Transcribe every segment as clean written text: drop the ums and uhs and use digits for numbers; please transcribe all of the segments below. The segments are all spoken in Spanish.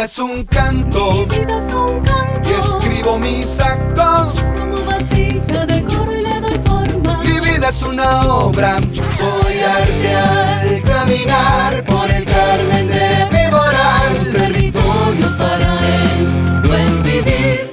vida es un canto, y escribo mis actos como vasija decoro y le doy forma. Mi vida es una obra, soy arte al caminar por el Carmen de Viboral, Territorio para el buen vivir.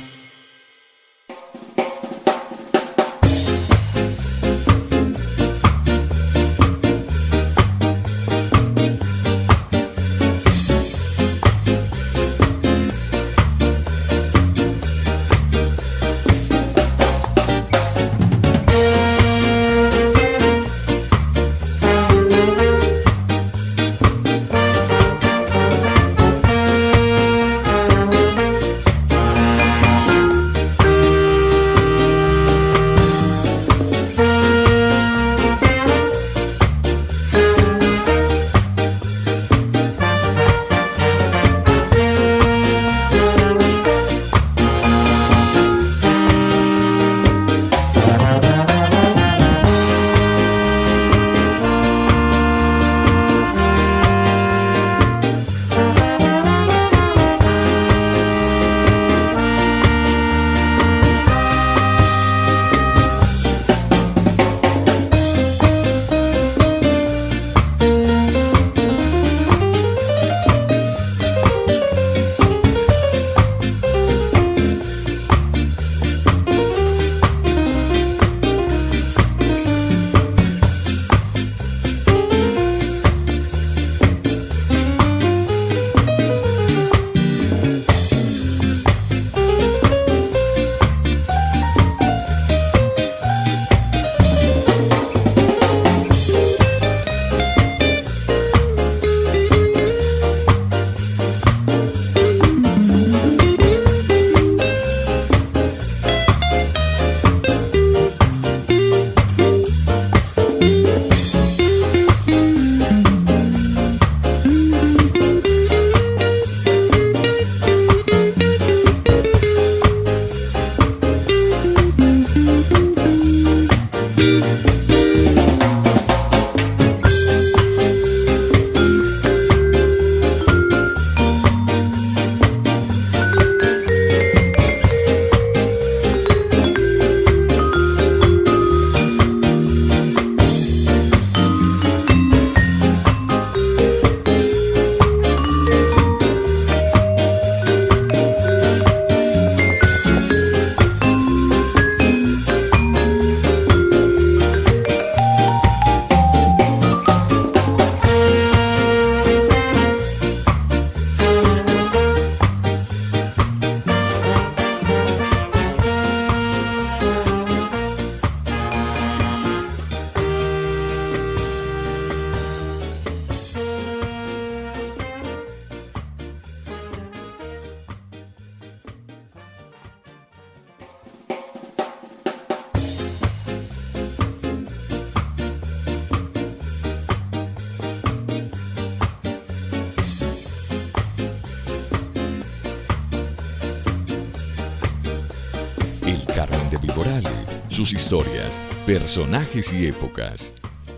Carmen de Viboral, sus historias, personajes y épocas.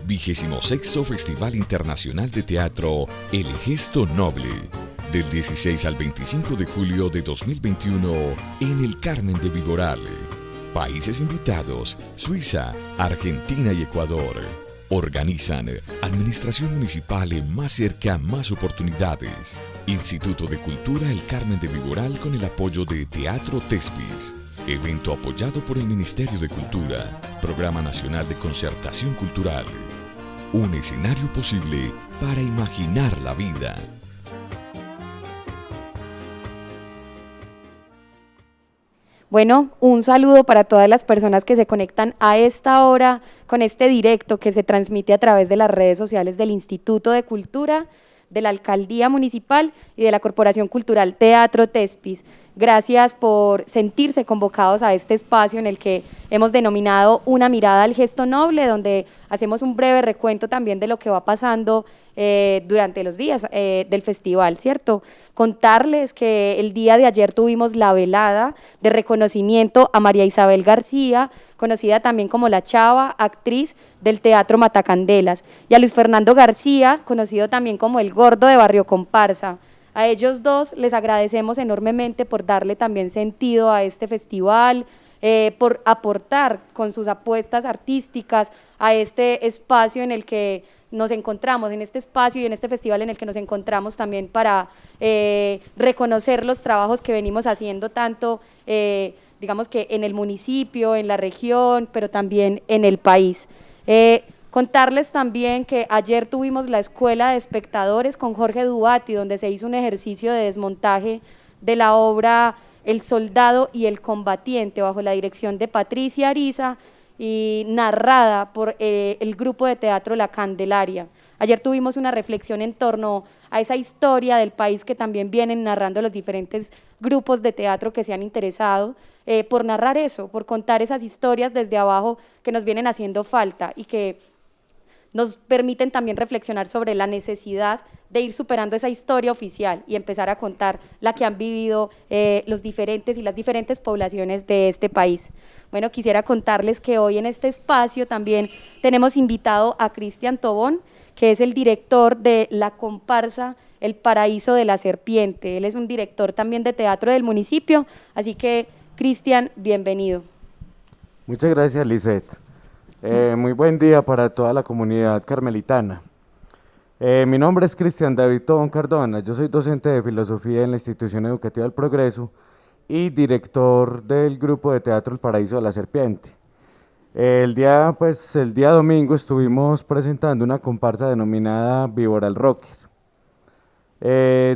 26º Festival Internacional de Teatro El Gesto Noble, del 16 al 25 de julio de 2021 en el Carmen de Viboral. Países invitados: Suiza, Argentina y Ecuador. Organizan Administración Municipal Más Cerca, Más Oportunidades. Instituto de Cultura El Carmen de Viboral con el apoyo de Teatro Tespis. Evento apoyado por el Ministerio de Cultura, Programa Nacional de Concertación Cultural. Un escenario posible para imaginar la vida. Bueno, un saludo para todas las personas que se conectan a esta hora con este directo que se transmite a través de las redes sociales del Instituto de Cultura, de la Alcaldía Municipal y de la Corporación Cultural Teatro Tespis. Gracias por sentirse convocados a este espacio en el que hemos denominado Una mirada al gesto noble, donde hacemos un breve recuento también de lo que va pasando durante los días del festival, ¿cierto? Contarles que el día de ayer tuvimos la velada de reconocimiento a María Isabel García, conocida también como La Chava, actriz del Teatro Matacandelas, y a Luis Fernando García, conocido también como El Gordo de Barrio Comparsa. A ellos dos les agradecemos enormemente por darle también sentido a este festival, por aportar con sus apuestas artísticas a este espacio en el que nos encontramos, en este espacio y en este festival en el que nos encontramos también para reconocer los trabajos que venimos haciendo tanto, digamos que en el municipio, en la región, pero también en el país. Contarles también que ayer tuvimos la Escuela de Espectadores con Jorge Dubati, donde se hizo un ejercicio de desmontaje de la obra El Soldado y el Combatiente, bajo la dirección de Patricia Ariza y narrada por el grupo de teatro La Candelaria. Ayer tuvimos una reflexión en torno a esa historia del país que también vienen narrando los diferentes grupos de teatro que se han interesado por narrar eso, por contar esas historias desde abajo que nos vienen haciendo falta y que nos permiten también reflexionar sobre la necesidad de ir superando esa historia oficial y empezar a contar la que han vivido los diferentes y las diferentes poblaciones de este país. Bueno, quisiera contarles que hoy en este espacio también tenemos invitado a Cristian Tobón, que es el director de la comparsa El Paraíso de la Serpiente. Él es un director también de teatro del municipio, así que, Cristian, bienvenido. Muchas gracias, Lisette. Muy buen día para toda la comunidad carmelitana. Mi nombre es Cristian David Tobón Cardona, yo soy docente de filosofía en la Institución Educativa del Progreso y director del grupo de teatro El Paraíso de la Serpiente. El día domingo estuvimos presentando una comparsa denominada Víbora el Rocker,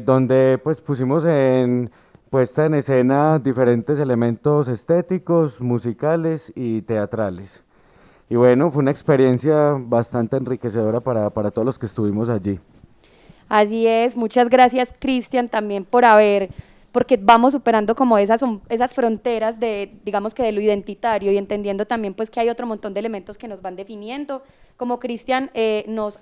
donde pues pusimos en puesta en escena diferentes elementos estéticos, musicales y teatrales. Y bueno, fue una experiencia bastante enriquecedora para todos los que estuvimos allí. Así es, muchas gracias, Cristian, también porque vamos superando como esas fronteras de, digamos que de lo identitario y entendiendo también pues que hay otro montón de elementos que nos van definiendo. Como Cristian nos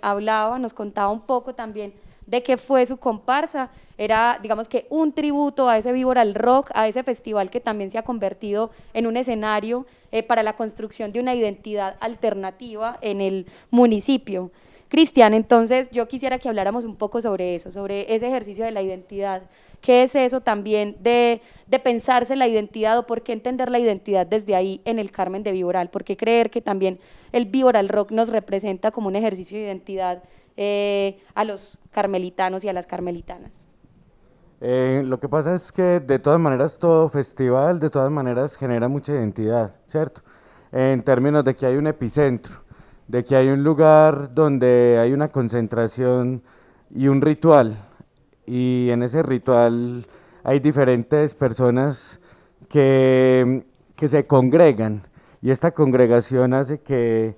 contaba un poco también de qué fue su comparsa, era digamos que un tributo a ese Víbora al Rock, a ese festival que también se ha convertido en un escenario para la construcción de una identidad alternativa en el municipio. Cristian, entonces yo quisiera que habláramos un poco sobre eso, sobre ese ejercicio de la identidad. ¿Qué es eso también de pensarse la identidad o por qué entender la identidad desde ahí en el Carmen de Víboral? ¿Por qué creer que también el Víbora al Rock nos representa como un ejercicio de identidad a los carmelitanos y a las carmelitanas? Lo que pasa es que de todas maneras todo festival de todas maneras genera mucha identidad, ¿cierto? En términos de que hay un epicentro, de que hay un lugar donde hay una concentración y un ritual, y en ese ritual hay diferentes personas que se congregan, y esta congregación hace que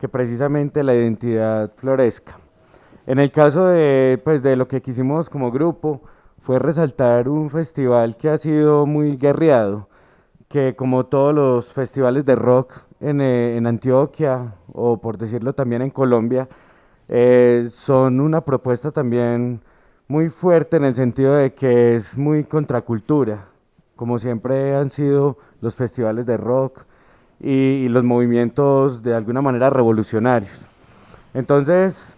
precisamente la identidad florezca. En el caso de lo que quisimos como grupo, fue resaltar un festival que ha sido muy guerreado, que como todos los festivales de rock en Antioquia, o por decirlo también en Colombia, son una propuesta también muy fuerte en el sentido de que es muy contracultura, como siempre han sido los festivales de rock y los movimientos de alguna manera revolucionarios. Entonces,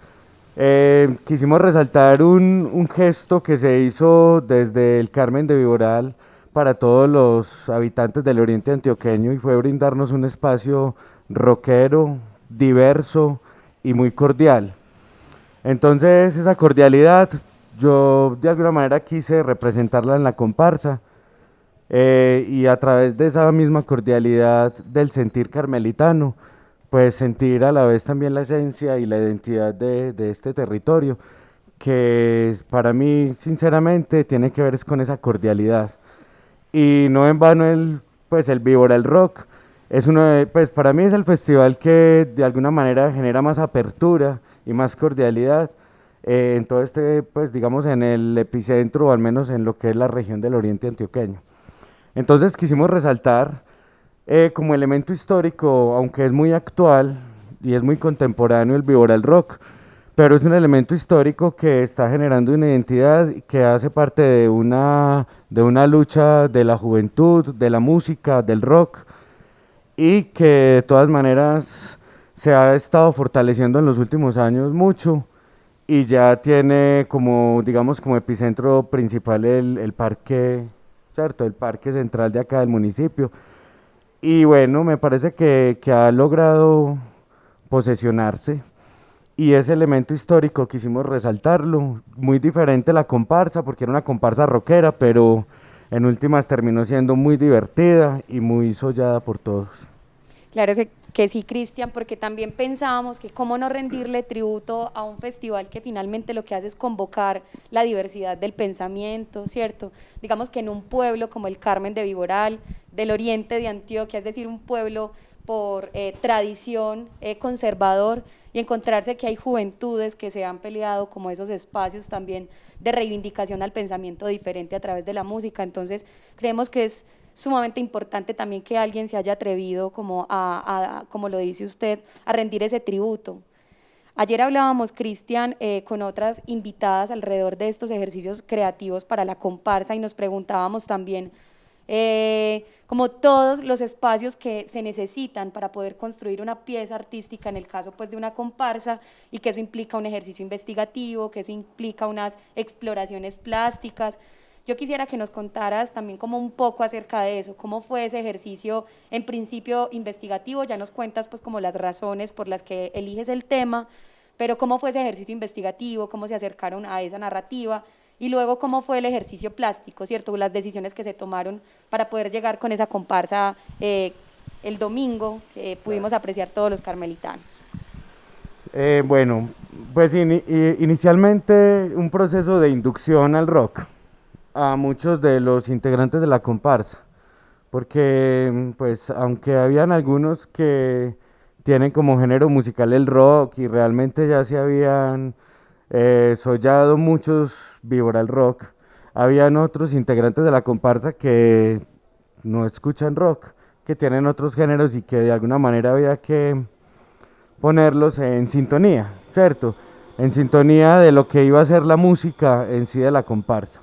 quisimos resaltar un gesto que se hizo desde el Carmen de Víboral para todos los habitantes del oriente antioqueño, y fue brindarnos un espacio rockero, diverso y muy cordial. Entonces esa cordialidad yo de alguna manera quise representarla en la comparsa, y a través de esa misma cordialidad del sentir carmelitano, pues sentir a la vez también la esencia y la identidad de este territorio, que para mí sinceramente tiene que ver con esa cordialidad. Y no en vano el Víbora el Rock es para mí es el festival que de alguna manera genera más apertura y más cordialidad en todo digamos en el epicentro, o al menos en lo que es la región del oriente antioqueño. Entonces quisimos resaltar como elemento histórico, aunque es muy actual y es muy contemporáneo el Víbora el Rock, pero es un elemento histórico que está generando una identidad que hace parte de una lucha de la juventud, de la música, del rock, y que de todas maneras se ha estado fortaleciendo en los últimos años mucho, y ya tiene como, digamos, como epicentro principal el parque, ¿cierto? El parque central de acá del municipio. Y bueno, me parece que ha logrado posesionarse y ese elemento histórico quisimos resaltarlo. Muy diferente la comparsa, porque era una comparsa rockera, pero en últimas terminó siendo muy divertida y muy sollada por todos. Claro que sí, Cristian, porque también pensábamos que cómo no rendirle tributo a un festival que finalmente lo que hace es convocar la diversidad del pensamiento, ¿cierto? Digamos que en un pueblo como el Carmen de Viboral, del oriente de Antioquia, es decir, un pueblo por tradición conservador, y encontrarse que hay juventudes que se han peleado como esos espacios también de reivindicación al pensamiento diferente a través de la música. Entonces creemos que es sumamente importante también que alguien se haya atrevido como como lo dice usted, a rendir ese tributo. Ayer hablábamos, Cristian, con otras invitadas alrededor de estos ejercicios creativos para la comparsa y nos preguntábamos también como todos los espacios que se necesitan para poder construir una pieza artística, en el caso pues de una comparsa, y que eso implica un ejercicio investigativo, que eso implica unas exploraciones plásticas. Yo quisiera que nos contaras también como un poco acerca de eso, cómo fue ese ejercicio en principio investigativo, ya nos cuentas pues como las razones por las que eliges el tema, pero cómo fue ese ejercicio investigativo, cómo se acercaron a esa narrativa, y luego cómo fue el ejercicio plástico, ¿cierto? Las decisiones que se tomaron para poder llegar con esa comparsa el domingo, que pudimos apreciar todos los carmelitanos. Bueno, pues inicialmente un proceso de inducción al rock a muchos de los integrantes de la comparsa, porque pues aunque habían algunos que tienen como género musical el rock y realmente ya se habían sollado muchos Viboral Rock, habían otros integrantes de la comparsa que no escuchan rock, que tienen otros géneros y que de alguna manera había que ponerlos en sintonía, ¿cierto? En sintonía de lo que iba a ser la música en sí de la comparsa.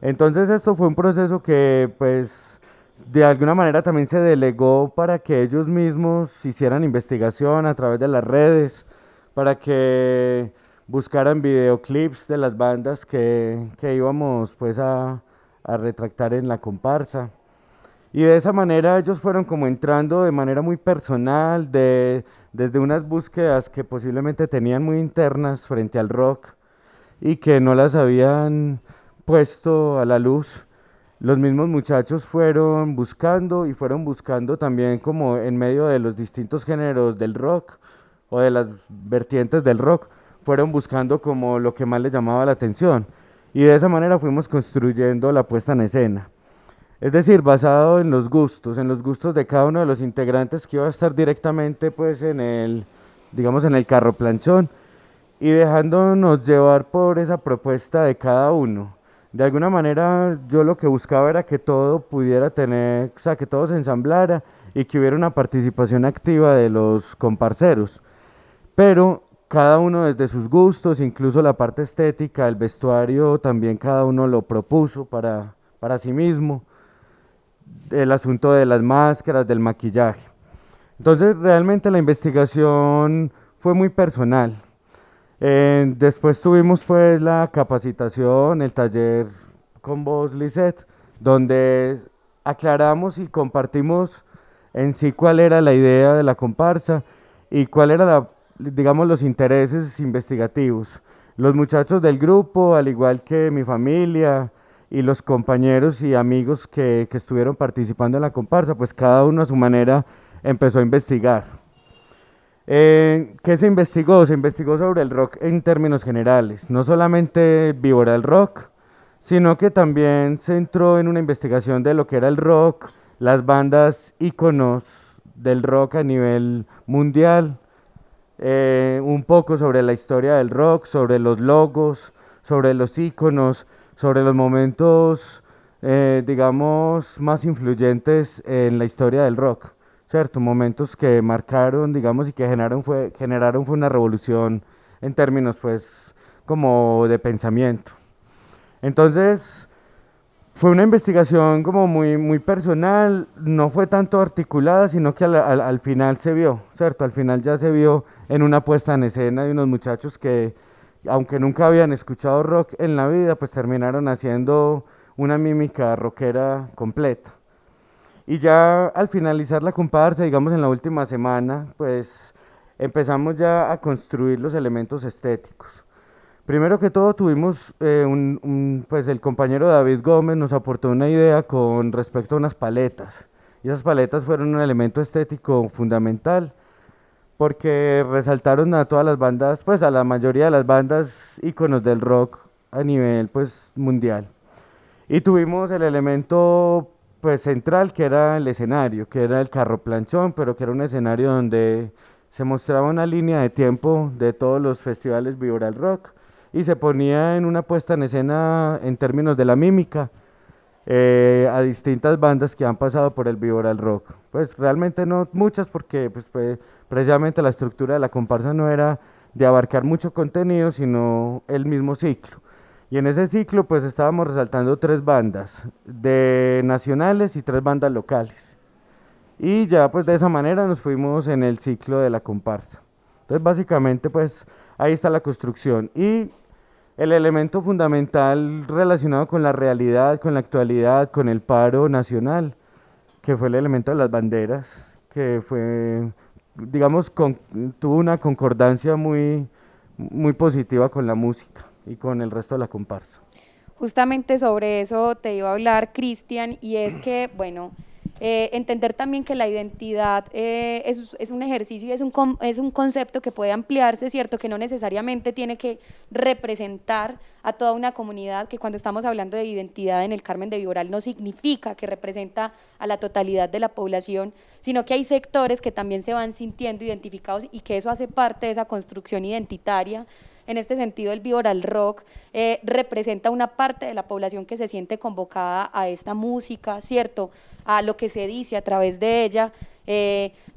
Entonces esto fue un proceso que pues de alguna manera también se delegó para que ellos mismos hicieran investigación a través de las redes, para que buscaran videoclips de las bandas que íbamos pues a retractar en la comparsa. Y de esa manera ellos fueron como entrando de manera muy personal, desde unas búsquedas que posiblemente tenían muy internas frente al rock y que no las habían puesto a la luz. Los mismos muchachos fueron buscando y fueron buscando también como en medio de los distintos géneros del rock o de las vertientes del rock, fueron buscando como lo que más les llamaba la atención. Y de esa manera fuimos construyendo la puesta en escena. Es decir, basado en los gustos de cada uno de los integrantes que iba a estar directamente pues en el, digamos en el carro planchón y dejándonos llevar por esa propuesta de cada uno. De alguna manera yo lo que buscaba era que todo pudiera tener, o sea, que todo se ensamblara y que hubiera una participación activa de los comparceros. Pero cada uno desde sus gustos, incluso la parte estética, el vestuario, también cada uno lo propuso para sí mismo. El asunto de las máscaras, del maquillaje. Entonces realmente la investigación fue muy personal. Después tuvimos pues la capacitación, el taller con vos, Lisette, donde aclaramos y compartimos en sí cuál era la idea de la comparsa y cuál era digamos, los intereses investigativos. Los muchachos del grupo, al igual que mi familia y los compañeros y amigos que estuvieron participando en la comparsa, pues cada uno a su manera empezó a investigar. ¿Qué se investigó? Se investigó sobre el rock en términos generales, no solamente Viboral Rock, sino que también se entró en una investigación de lo que era el rock, las bandas íconos del rock a nivel mundial, un poco sobre la historia del rock, sobre los logos, sobre los íconos, sobre los momentos, digamos, más influyentes en la historia del rock, ¿cierto? Momentos que marcaron, digamos, y que generaron fue una revolución en términos, pues, como de pensamiento. Entonces, fue una investigación como muy personal, no fue tanto articulada, sino que al final se vio, ¿cierto? Al final ya se vio en una puesta en escena de unos muchachos que aunque nunca habían escuchado rock en la vida, pues terminaron haciendo una mímica rockera completa. Y ya al finalizar la comparsa, digamos en la última semana, pues empezamos ya a construir los elementos estéticos. Primero que todo tuvimos, pues el compañero David Gómez nos aportó una idea con respecto a unas paletas. Y esas paletas fueron un elemento estético fundamental porque resaltaron a todas las bandas, pues a la mayoría de las bandas íconos del rock a nivel pues mundial. Y tuvimos el elemento pues central que era el escenario, que era el carro planchón, pero que era un escenario donde se mostraba una línea de tiempo de todos los festivales Vibra el Rock y se ponía en una puesta en escena en términos de la mímica a distintas bandas que han pasado por el Vibra el Rock. Pues realmente no muchas porque pues, precisamente la estructura de la comparsa no era de abarcar mucho contenido, sino el mismo ciclo. Y en ese ciclo pues estábamos resaltando 3 bandas de nacionales y 3 bandas locales. Y ya pues de esa manera nos fuimos en el ciclo de la comparsa. Entonces básicamente pues ahí está la construcción. Y el elemento fundamental relacionado con la realidad, con la actualidad, con el paro nacional, que fue el elemento de las banderas, que fue, digamos, tuvo una concordancia muy positiva con la música y con el resto de la comparsa. Justamente sobre eso te iba a hablar, Cristian, y es que, bueno, entender también que la identidad es un ejercicio y es un concepto que puede ampliarse, ¿cierto? Que no necesariamente tiene que representar a toda una comunidad, que cuando estamos hablando de identidad en el Carmen de Viboral no significa que representa a la totalidad de la población, sino que hay sectores que también se van sintiendo identificados y que eso hace parte de esa construcción identitaria. En este sentido, el Viboral Rock representa una parte de la población que se siente convocada a esta música, ¿cierto? A lo que se dice a través de ella,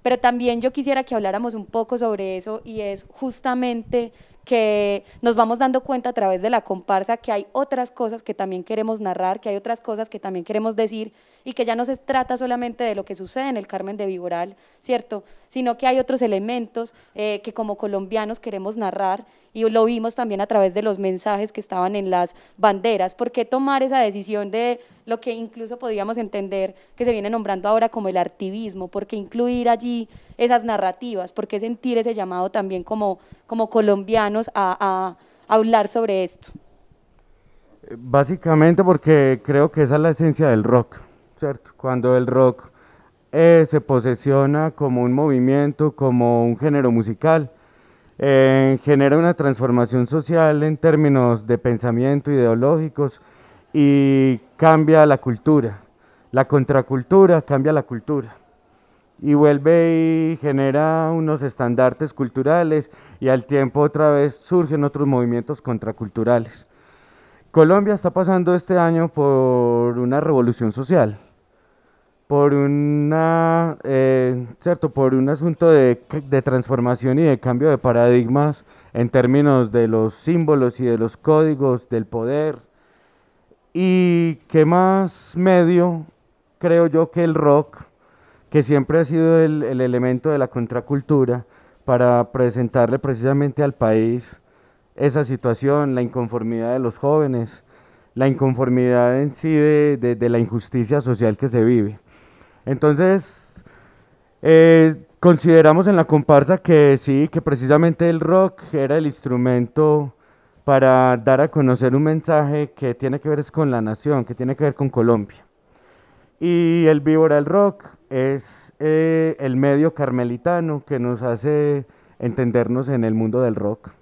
pero también yo quisiera que habláramos un poco sobre eso y es justamente que nos vamos dando cuenta a través de la comparsa que hay otras cosas que también queremos narrar, que hay otras cosas que también queremos decir y que ya no se trata solamente de lo que sucede en el Carmen de Viboral, ¿cierto? Sino que hay otros elementos que como colombianos queremos narrar y lo vimos también a través de los mensajes que estaban en las banderas. ¿Por qué tomar esa decisión de lo que incluso podríamos entender que se viene nombrando ahora como el artivismo? ¿Por qué incluir allí esas narrativas? ¿Por qué sentir ese llamado también como colombianos a hablar sobre esto? Básicamente porque creo que esa es la esencia del rock, ¿cierto? Cuando el rock se posesiona como un movimiento, como un género musical, genera una transformación social en términos de pensamiento ideológicos y cambia la cultura. La contracultura cambia la cultura y vuelve y genera unos estandartes culturales y al tiempo otra vez surgen otros movimientos contraculturales. Colombia está pasando este año por una revolución social, por ¿cierto? Por un asunto de transformación y de cambio de paradigmas en términos de los símbolos y de los códigos del poder. Y qué más medio, creo yo, que el rock, que siempre ha sido el elemento de la contracultura, para presentarle precisamente al país esa situación, la inconformidad de los jóvenes, la inconformidad en sí de la injusticia social que se vive. Entonces, consideramos en la comparsa que sí, que precisamente el rock era el instrumento para dar a conocer un mensaje que tiene que ver es con la nación, que tiene que ver con Colombia. Y el Víbora el Rock es el medio carmelitano que nos hace entendernos en el mundo del rock.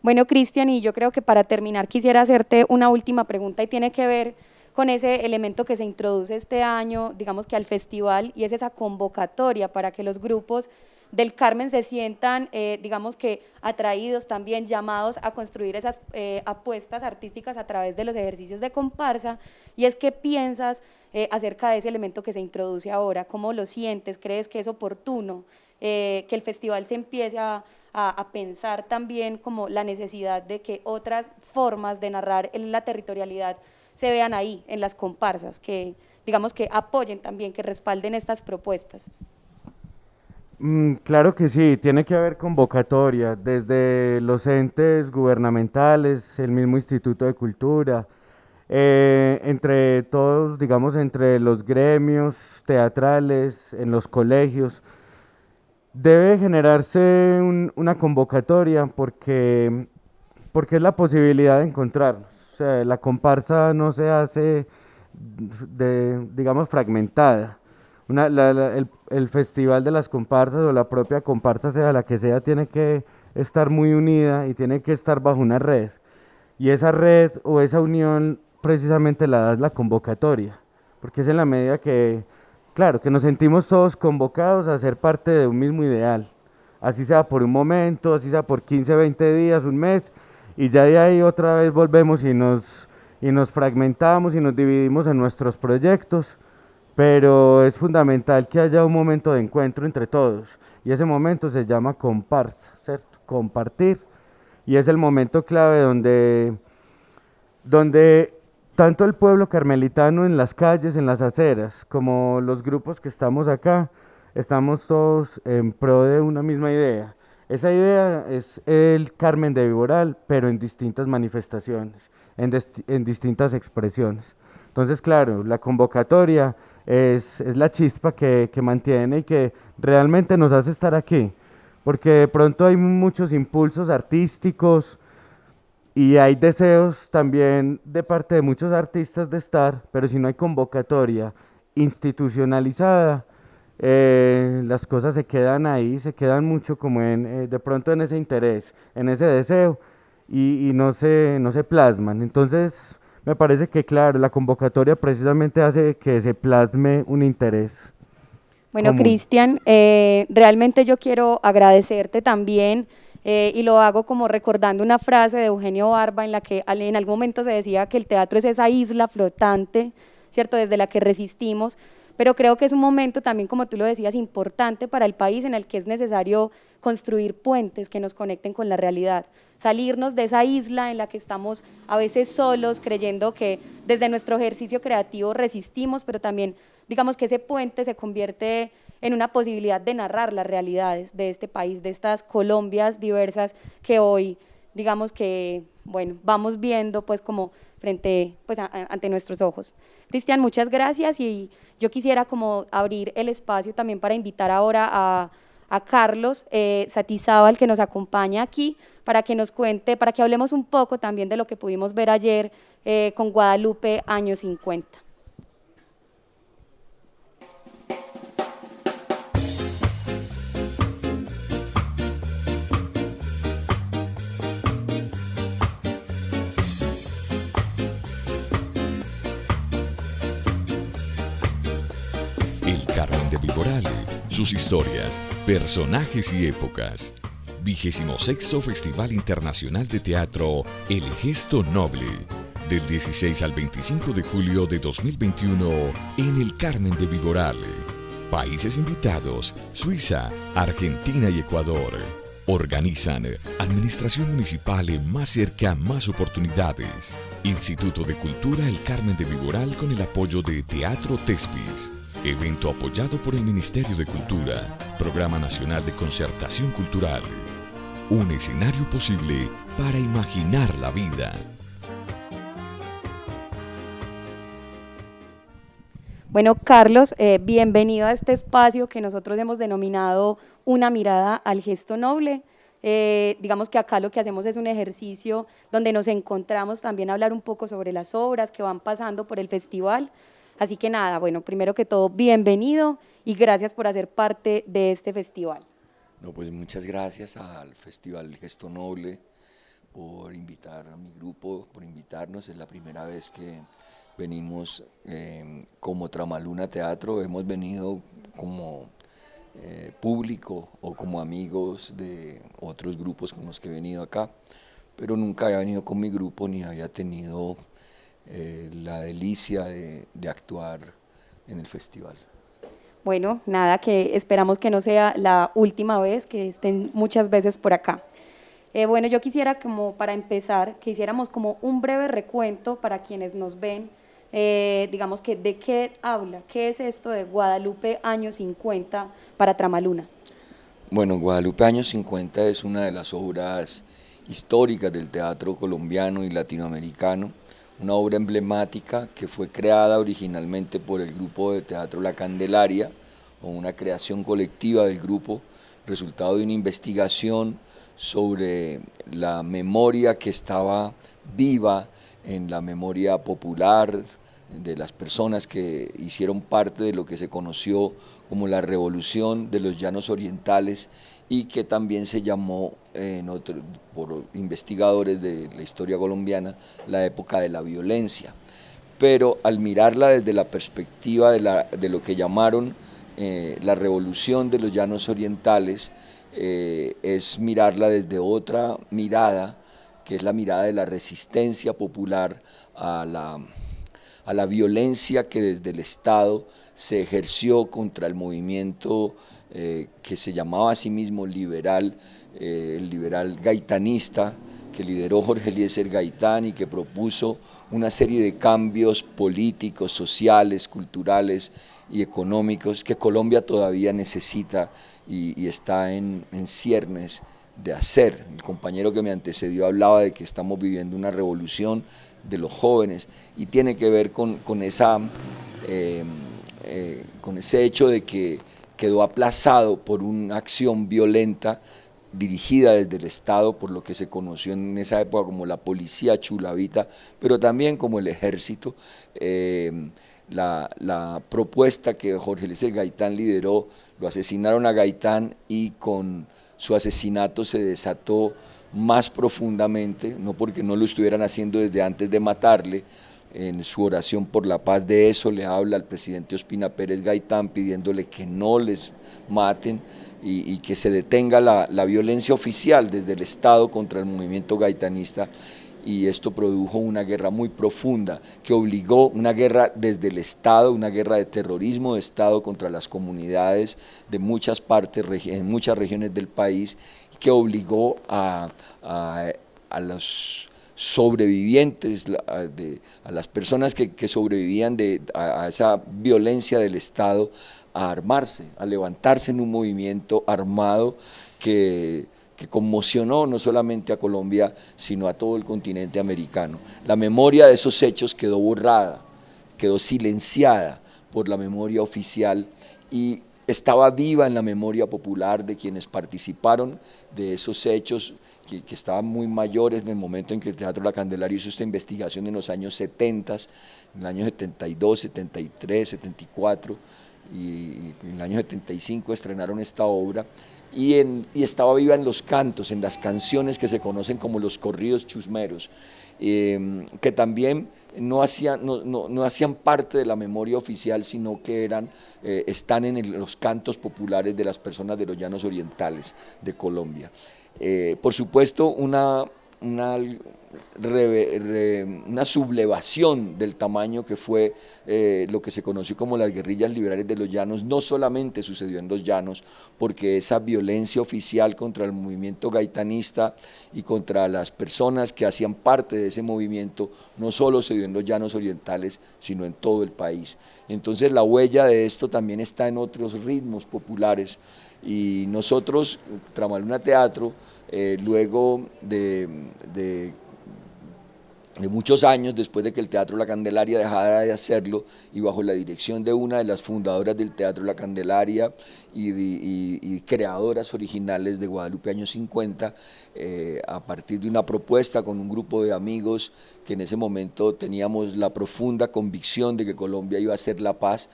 Bueno, Cristian, y yo creo que para terminar quisiera hacerte una última pregunta y tiene que ver con ese elemento que se introduce este año, digamos que al festival, y es esa convocatoria para que los grupos del Carmen se sientan, digamos que atraídos también, llamados a construir esas apuestas artísticas a través de los ejercicios de comparsa, y es ¿qué piensas acerca de ese elemento que se introduce ahora? ¿Cómo lo sientes? ¿Crees que es oportuno que el festival se empiece a pensar también como la necesidad de que otras formas de narrar en la territorialidad se vean ahí, en las comparsas, que digamos que apoyen también, que respalden estas propuestas? Claro que sí, tiene que haber convocatoria desde los entes gubernamentales, el mismo Instituto de Cultura, entre todos, digamos, entre los gremios teatrales, en los colegios. Debe generarse una convocatoria porque es la posibilidad de encontrarnos. O sea, la comparsa no se hace digamos, fragmentada. El festival de las comparsas o la propia comparsa, sea la que sea, tiene que estar muy unida y tiene que estar bajo una red. Y esa red o esa unión precisamente la da la convocatoria, porque es en la medida que, claro, que nos sentimos todos convocados a ser parte de un mismo ideal, así sea por un momento, así sea por 15, 20 días, un mes, y ya de ahí otra vez volvemos y nos fragmentamos y nos dividimos en nuestros proyectos, pero es fundamental que haya un momento de encuentro entre todos, y ese momento se llama comparsa, ¿cierto? Compartir, y es el momento clave donde tanto el pueblo carmelitano en las calles, en las aceras, como los grupos que estamos acá, estamos todos en pro de una misma idea. Esa idea es el Carmen de Viboral, pero en distintas manifestaciones, en distintas expresiones. Entonces, claro, la convocatoria es la chispa que mantiene y que realmente nos hace estar aquí, porque de pronto hay muchos impulsos artísticos, y hay deseos también de parte de muchos artistas de estar, pero si no hay convocatoria institucionalizada, las cosas se quedan ahí, se quedan mucho como de pronto en ese interés, en ese deseo, y no se plasman. Entonces, me parece que, claro, la convocatoria precisamente hace que se plasme un interés Bueno, común. Cristian, realmente yo quiero agradecerte también y lo hago como recordando una frase de Eugenio Barba en la que en algún momento se decía que el teatro es esa isla flotante, ¿cierto?, desde la que resistimos, pero creo que es un momento también, como tú lo decías, importante para el país en el que es necesario construir puentes que nos conecten con la realidad, salirnos de esa isla en la que estamos a veces solos, creyendo que desde nuestro ejercicio creativo resistimos, pero también digamos que ese puente se convierte en una posibilidad de narrar las realidades de este país, de estas Colombias diversas que hoy, digamos que, bueno, vamos viendo pues como frente, pues ante nuestros ojos. Cristian, muchas gracias y yo quisiera como abrir el espacio también para invitar ahora a Carlos Satizábal, que nos acompaña aquí, para que nos cuente, para que hablemos un poco también de lo que pudimos ver ayer con Guadalupe Año 50. El Carmen de Viboral, sus historias, personajes y épocas. 26º Festival Internacional de Teatro El Gesto Noble, del 16 al 25 de julio de 2021 en el Carmen de Viboral. Países invitados: Suiza, Argentina y Ecuador. Organizan Administración Municipal Más Cerca, Más Oportunidades. Instituto de Cultura El Carmen de Viboral con el apoyo de Teatro Tespis. Evento apoyado por el Ministerio de Cultura, Programa Nacional de Concertación Cultural. Un escenario posible para imaginar la vida. Bueno, Carlos, bienvenido a este espacio que nosotros hemos denominado Una mirada al gesto noble. Digamos que acá lo que hacemos es un ejercicio donde nos encontramos también a hablar un poco sobre las obras que van pasando por el festival. Así que nada, bueno, primero que todo, bienvenido y gracias por hacer parte de este festival. No, pues muchas gracias al Festival Gesto Noble por invitar a mi grupo, por invitarnos. Es la primera vez que venimos como Tramaluna Teatro. Hemos venido como público o como amigos de otros grupos con los que he venido acá, pero nunca había venido con mi grupo ni había tenido la delicia de actuar en el festival. Bueno, nada, que esperamos que no sea la última vez, que estén muchas veces por acá. Bueno, yo quisiera como para empezar, que hiciéramos como un breve recuento para quienes nos ven, digamos que de qué habla, qué es esto de Guadalupe Año 50 para Tramaluna. Bueno, Guadalupe Años 50 es una de las obras históricas del teatro colombiano y latinoamericano, una obra emblemática que fue creada originalmente por el grupo de teatro La Candelaria, o una creación colectiva del grupo, resultado de una investigación sobre la memoria que estaba viva en la memoria popular de las personas que hicieron parte de lo que se conoció como la Revolución de los Llanos Orientales y que también se llamó por investigadores de la historia colombiana la época de la violencia. Pero al mirarla desde la perspectiva de lo que llamaron la Revolución de los Llanos Orientales, es mirarla desde otra mirada, que es la mirada de la resistencia popular a la violencia que desde el Estado se ejerció contra el movimiento que se llamaba a sí mismo liberal, el liberal gaitanista, que lideró Jorge Eliezer Gaitán y que propuso una serie de cambios políticos, sociales, culturales y económicos que Colombia todavía necesita y está en ciernes de hacer. El compañero que me antecedió hablaba de que estamos viviendo una revolución de los jóvenes y tiene que ver con ese hecho de que quedó aplazado por una acción violenta dirigida desde el Estado por lo que se conoció en esa época como la policía chulavita, pero también como el ejército. La propuesta que Jorge Eliezer Gaitán lideró, lo asesinaron a Gaitán y con su asesinato se desató más profundamente, no porque no lo estuvieran haciendo desde antes de matarle. En su oración por la paz de eso le habla al presidente Ospina Pérez Gaitán pidiéndole que no les maten y que se detenga la violencia oficial desde el Estado contra el movimiento gaitanista, y esto produjo una guerra muy profunda que obligó, una guerra desde el Estado, una guerra de terrorismo de Estado contra las comunidades de muchas partes, en muchas regiones del país, que obligó a los sobrevivientes, a las personas que sobrevivían a esa violencia del Estado, a armarse, a levantarse en un movimiento armado que conmocionó no solamente a Colombia, sino a todo el continente americano. La memoria de esos hechos quedó borrada, quedó silenciada por la memoria oficial y estaba viva en la memoria popular de quienes participaron de esos hechos, que estaban muy mayores en el momento en que el Teatro La Candelaria hizo esta investigación en los años 70, en el año 72, 73, 74, y en el año 75 estrenaron esta obra, y estaba viva en los cantos, en las canciones que se conocen como los corridos chusmeros, que también no hacían parte de la memoria oficial, sino que están en los cantos populares de las personas de los llanos orientales de Colombia. Por supuesto, una sublevación del tamaño que fue lo que se conoció como las guerrillas liberales de los llanos, no solamente sucedió en los llanos, porque esa violencia oficial contra el movimiento gaitanista y contra las personas que hacían parte de ese movimiento, no solo se dio en los llanos orientales, sino en todo el país. Entonces la huella de esto también está en otros ritmos populares, y nosotros, Tramaluna Teatro, luego de muchos años, después de que el Teatro La Candelaria dejara de hacerlo, y bajo la dirección de una de las fundadoras del Teatro La Candelaria y creadoras originales de Guadalupe Años 50, a partir de una propuesta con un grupo de amigos que en ese momento teníamos la profunda convicción de que Colombia iba a hacer la paz,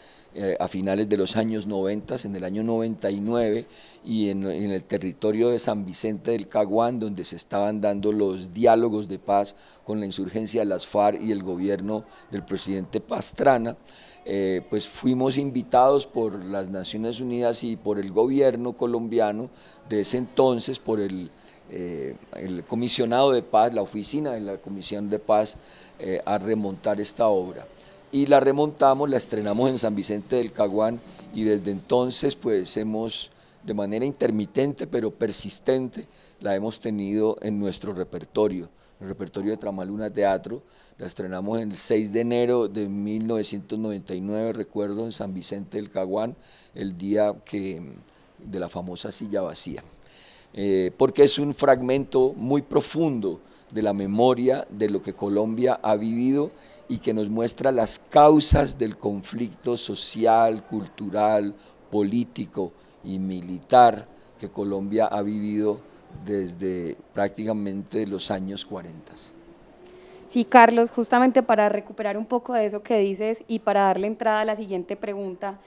a finales de los años 90, en el año 99, y en el territorio de San Vicente del Caguán, donde se estaban dando los diálogos de paz con la insurgencia de las FARC y el gobierno del presidente Pastrana, pues fuimos invitados por las Naciones Unidas y por el gobierno colombiano de ese entonces, por el comisionado de paz, la oficina de la Comisión de Paz, a remontar esta obra. Y la remontamos, la estrenamos en San Vicente del Caguán, y desde entonces pues de manera intermitente pero persistente, la hemos tenido en nuestro repertorio, el repertorio de Tramaluna Teatro. La estrenamos el 6 de enero de 1999, recuerdo, en San Vicente del Caguán, el día que de la famosa silla vacía, porque es un fragmento muy profundo de la memoria de lo que Colombia ha vivido y que nos muestra las causas del conflicto social, cultural, político y militar que Colombia ha vivido desde prácticamente los años 40. Sí, Carlos, justamente para recuperar un poco de eso que dices y para darle entrada a la siguiente pregunta,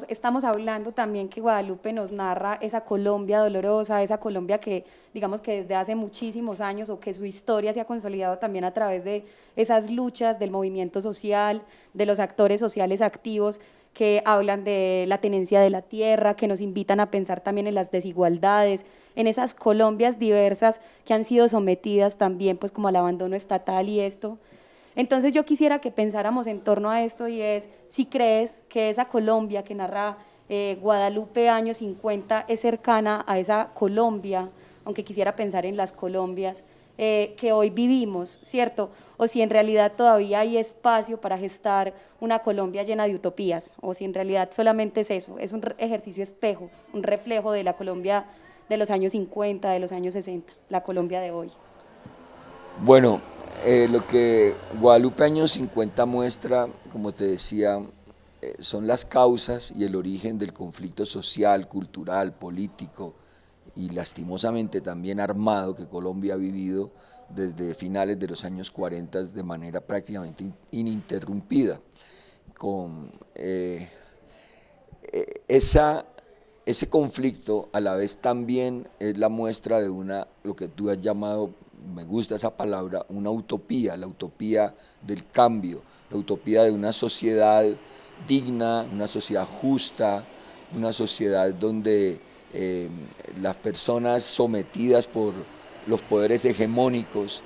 estamos hablando también que Guadalupe nos narra esa Colombia dolorosa, esa Colombia que digamos que desde hace muchísimos años o que su historia se ha consolidado también a través de esas luchas del movimiento social, de los actores sociales activos que hablan de la tenencia de la tierra, que nos invitan a pensar también en las desigualdades, en esas Colombias diversas que han sido sometidas también pues como al abandono estatal y esto. Entonces yo quisiera que pensáramos en torno a esto y es si crees que esa Colombia que narra Guadalupe años 50 es cercana a esa Colombia, aunque quisiera pensar en las Colombias que hoy vivimos, ¿cierto? O si en realidad todavía hay espacio para gestar una Colombia llena de utopías, o si en realidad solamente es eso, es un ejercicio espejo, un reflejo de la Colombia de los años 50, de los años 60, la Colombia de hoy. Bueno, lo que Guadalupe años 50 muestra, como te decía, son las causas y el origen del conflicto social, cultural, político y lastimosamente también armado que Colombia ha vivido desde finales de los años 40 de manera prácticamente ininterrumpida. Con ese conflicto a la vez también es la muestra de lo que tú has llamado, me gusta esa palabra, una utopía, la utopía del cambio, la utopía de una sociedad digna, una sociedad justa, una sociedad donde las personas sometidas por los poderes hegemónicos,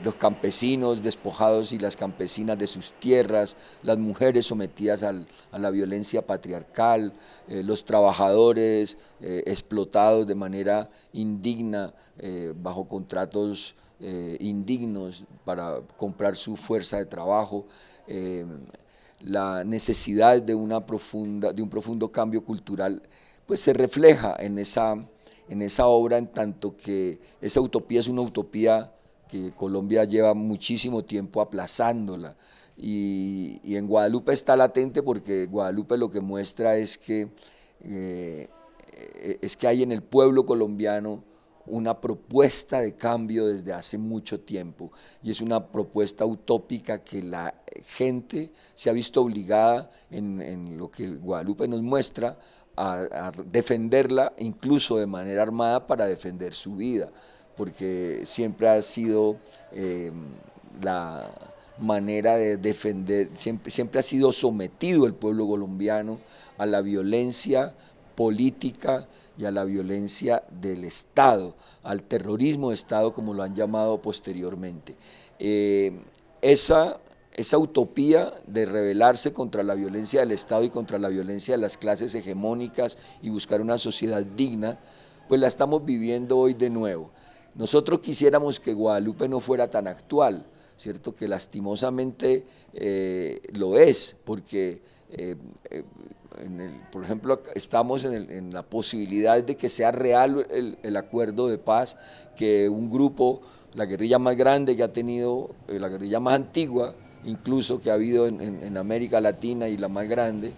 los campesinos despojados y las campesinas de sus tierras, las mujeres sometidas a la violencia patriarcal, los trabajadores explotados de manera indigna, bajo contratos indignos para comprar su fuerza de trabajo, la necesidad de un profundo cambio cultural, pues se refleja en esa obra, en tanto que esa utopía es una utopía que Colombia lleva muchísimo tiempo aplazándola, y en Guadalupe está latente, porque Guadalupe lo que muestra es que hay en el pueblo colombiano una propuesta de cambio desde hace mucho tiempo, y es una propuesta utópica que la gente se ha visto obligada, en lo que Guadalupe nos muestra, a defenderla incluso de manera armada para defender su vida, porque siempre ha sido la manera de defender, siempre ha sido sometido el pueblo colombiano a la violencia política y a la violencia del Estado, al terrorismo de Estado, como lo han llamado posteriormente. Esa utopía de rebelarse contra la violencia del Estado y contra la violencia de las clases hegemónicas y buscar una sociedad digna, pues la estamos viviendo hoy de nuevo. Nosotros quisiéramos que Guadalupe no fuera tan actual, ¿cierto? Que lastimosamente lo es, porque por ejemplo, estamos en la posibilidad de que sea real el acuerdo de paz, que un grupo, la guerrilla más grande que ha tenido, la guerrilla más antigua, incluso que ha habido en América Latina y la más grande,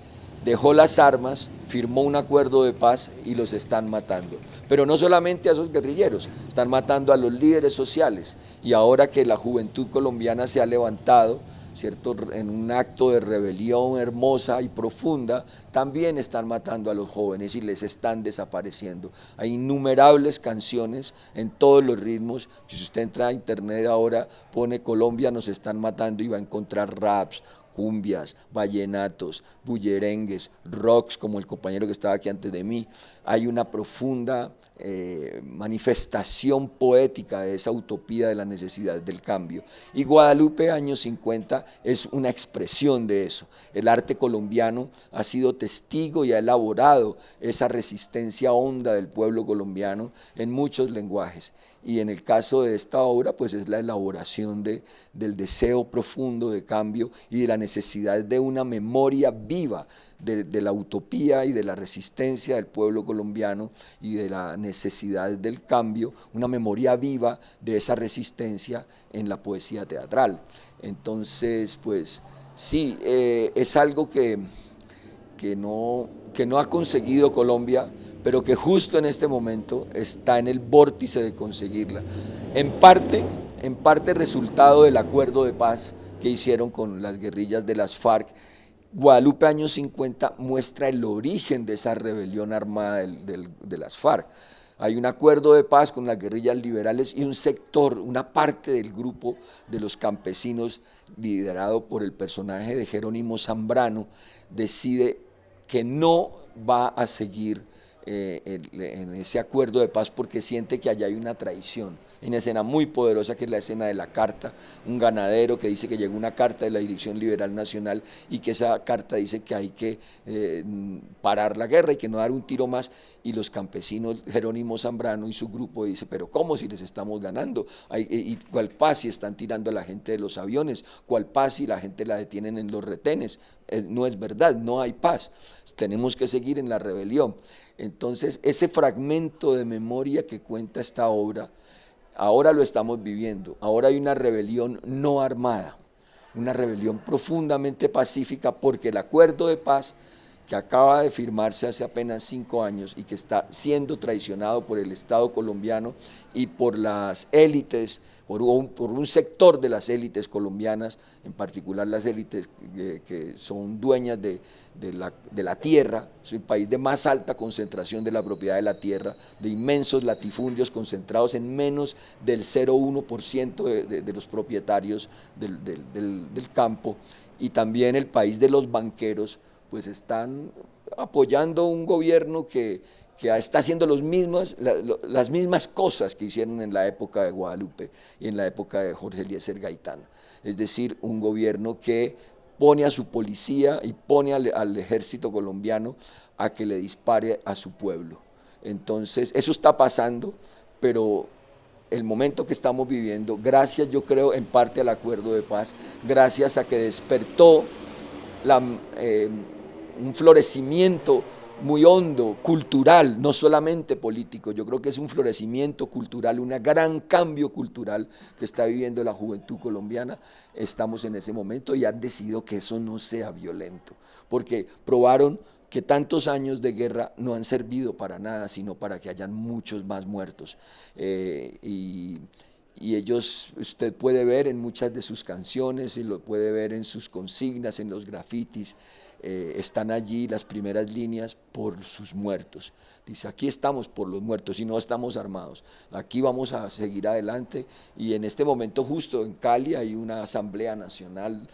dejó las armas, firmó un acuerdo de paz y los están matando. Pero no solamente a esos guerrilleros, están matando a los líderes sociales, y ahora que la juventud colombiana se ha levantado, ¿cierto?, en un acto de rebelión hermosa y profunda, también están matando a los jóvenes y les están desapareciendo. Hay innumerables canciones en todos los ritmos, que si usted entra a internet ahora, pone Colombia nos están matando y va a encontrar raps, cumbias, vallenatos, bullerengues, rocks, como el compañero que estaba aquí antes de mí. Hay una profunda manifestación poética de esa utopía de la necesidad del cambio. Y Guadalupe años 50 es una expresión de eso. El arte colombiano ha sido testigo y ha elaborado esa resistencia honda del pueblo colombiano en muchos lenguajes. y en el caso de esta obra pues es la elaboración del deseo profundo de cambio y de la necesidad de una memoria viva de la utopía y de la resistencia del pueblo colombiano y de la necesidad del cambio, una memoria viva de esa resistencia en la poesía teatral. Entonces, pues sí, es algo que no ha conseguido Colombia, pero que justo en este momento está en el vórtice de conseguirla. En parte resultado del acuerdo de paz que hicieron con las guerrillas de las FARC. Guadalupe años 50 muestra el origen de esa rebelión armada de las FARC. Hay un acuerdo de paz con las guerrillas liberales y un sector, una parte del grupo de los campesinos, liderado por el personaje de Jerónimo Zambrano, decide que no va a seguir en ese acuerdo de paz porque siente que allá hay una traición. Hay una escena muy poderosa que es la escena de la carta, un ganadero que dice que llegó una carta de la Dirección Liberal Nacional y que esa carta dice que hay que parar la guerra y que no dar un tiro más, y los campesinos, Jerónimo Zambrano y su grupo dice, pero ¿cómo si les estamos ganando? ¿Y cuál paz si están tirando a la gente de los aviones? ¿Cuál paz si la gente la detienen en los retenes? No es verdad, no hay paz, tenemos que seguir en la rebelión. Entonces, ese fragmento de memoria que cuenta esta obra, ahora lo estamos viviendo. Ahora hay una rebelión no armada, una rebelión profundamente pacífica, porque el acuerdo de paz que acaba de firmarse hace apenas 5 años y que está siendo traicionado por el Estado colombiano y por las élites, por un sector de las élites colombianas, en particular las élites que son dueñas de la tierra. Es el país de más alta concentración de la propiedad de la tierra, de inmensos latifundios concentrados en menos del 0,1% de los propietarios del campo, y también el país de los banqueros, pues están apoyando un gobierno que está haciendo las mismas cosas que hicieron en la época de Guadalupe y en la época de Jorge Eliezer Gaitán. Es decir, un gobierno que pone a su policía y pone al ejército colombiano a que le dispare a su pueblo. Entonces, eso está pasando, pero el momento que estamos viviendo, gracias, yo creo, en parte al acuerdo de paz, gracias a que despertó un florecimiento muy hondo, cultural, no solamente político. Yo creo que es un florecimiento cultural, un gran cambio cultural que está viviendo la juventud colombiana. Estamos en ese momento y han decidido que eso no sea violento, porque probaron que tantos años de guerra no han servido para nada, sino para que hayan muchos más muertos. Y ellos, usted puede ver en muchas de sus canciones, y lo puede ver en sus consignas, en los grafitis, están allí las primeras líneas por sus muertos. Dice, aquí estamos por los muertos y no estamos armados, aquí vamos a seguir adelante. Y en este momento justo en Cali hay una asamblea nacional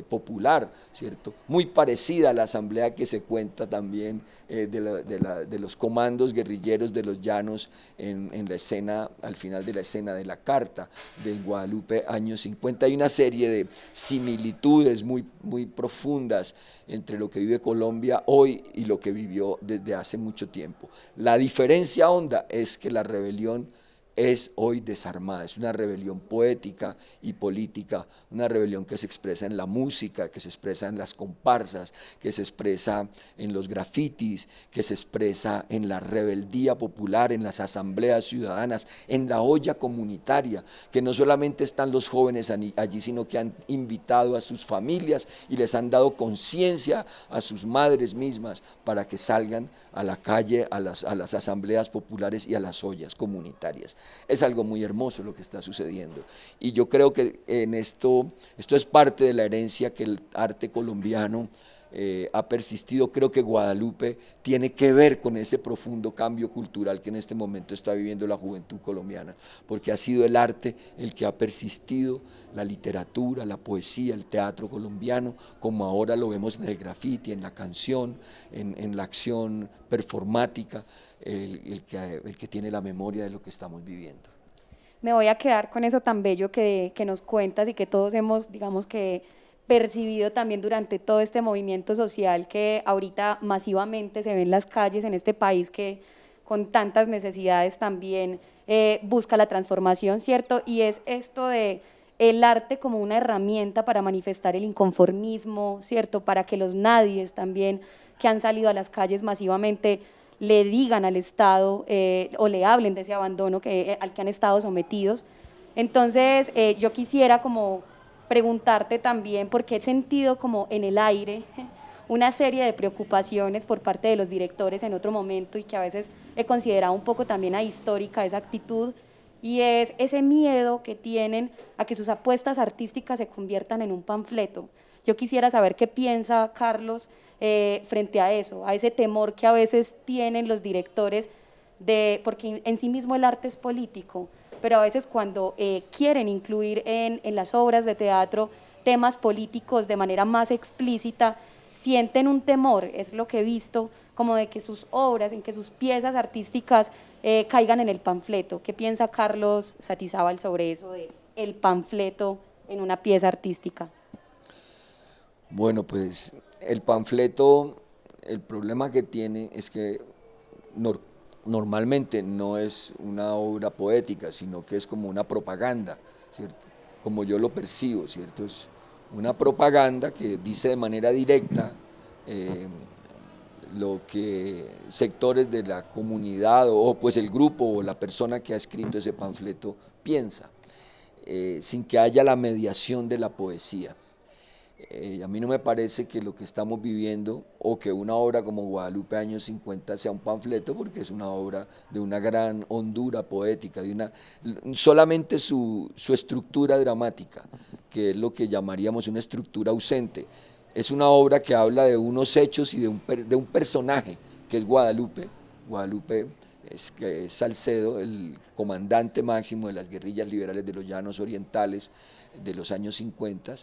popular, ¿cierto? Muy parecida a la asamblea que se cuenta también de los comandos guerrilleros de los llanos en la escena, al final de la escena de la carta de Guadalupe años 50. Hay una serie de similitudes muy, muy profundas entre lo que vive Colombia hoy y lo que vivió desde hace mucho tiempo. La diferencia honda es que la rebelión es hoy desarmada, es una rebelión poética y política, una rebelión que se expresa en la música, que se expresa en las comparsas, que se expresa en los grafitis, que se expresa en la rebeldía popular, en las asambleas ciudadanas, en la olla comunitaria, que no solamente están los jóvenes allí, sino que han invitado a sus familias y les han dado conciencia a sus madres mismas para que salgan a la calle, a las asambleas populares y a las ollas comunitarias. Es algo muy hermoso lo que está sucediendo, y yo creo que en esto es parte de la herencia que el arte colombiano ha persistido. Creo que Guadalupe tiene que ver con ese profundo cambio cultural que en este momento está viviendo la juventud colombiana, porque ha sido el arte el que ha persistido, la literatura, la poesía, el teatro colombiano, como ahora lo vemos en el graffiti, en la canción, en la acción performática, el que tiene la memoria de lo que estamos viviendo. Me voy a quedar con eso tan bello que nos cuentas y que todos hemos, digamos que, percibido también durante todo este movimiento social que ahorita masivamente se ve en las calles en este país, que con tantas necesidades también busca la transformación, ¿cierto? Y es esto de el arte como una herramienta para manifestar el inconformismo, ¿cierto? Para que los nadies también que han salido a las calles masivamente le digan al Estado o le hablen de ese abandono al que han estado sometidos. Entonces, yo quisiera como preguntarte también, porque he sentido como en el aire una serie de preocupaciones por parte de los directores en otro momento y que a veces he considerado un poco también ahistórica esa actitud, y es ese miedo que tienen a que sus apuestas artísticas se conviertan en un panfleto. Yo quisiera saber qué piensa Carlos frente a eso, a ese temor que a veces tienen los directores, porque en sí mismo el arte es político, pero a veces cuando quieren incluir en las obras de teatro temas políticos de manera más explícita, sienten un temor, es lo que he visto, como de que sus obras, en que sus piezas artísticas caigan en el panfleto. ¿Qué piensa Carlos Satizábal sobre eso, de el panfleto en una pieza artística? Bueno, pues el panfleto, el problema que tiene es que normalmente no es una obra poética, sino que es como una propaganda, ¿cierto? Como yo lo percibo, ¿cierto? Es una propaganda que dice de manera directa lo que sectores de la comunidad o pues el grupo o la persona que ha escrito ese panfleto piensa, sin que haya la mediación de la poesía. A mí no me parece que lo que estamos viviendo o que una obra como Guadalupe años 50 sea un panfleto, porque es una obra de una gran hondura poética, solamente su estructura dramática, que es lo que llamaríamos una estructura ausente. Es una obra que habla de unos hechos y de un personaje, que es Guadalupe. Guadalupe es Salcedo, el comandante máximo de las guerrillas liberales de los Llanos Orientales de los años 50.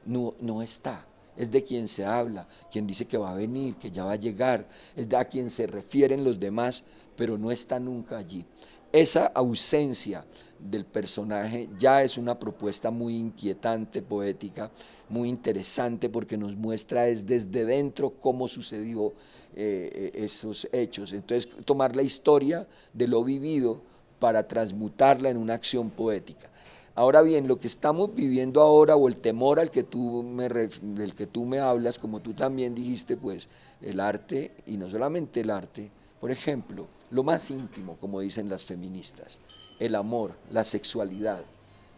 No está, es de quien se habla, quien dice que va a venir, que ya va a llegar, es de a quien se refieren los demás, pero no está nunca allí. Esa ausencia del personaje ya es una propuesta muy inquietante, poética, muy interesante, porque nos muestra desde dentro cómo sucedió esos hechos. Entonces, tomar la historia de lo vivido para transmutarla en una acción poética. Ahora bien, lo que estamos viviendo ahora, o el temor del que tú me hablas, como tú también dijiste, pues el arte, y no solamente el arte, por ejemplo, lo más íntimo, como dicen las feministas, el amor, la sexualidad,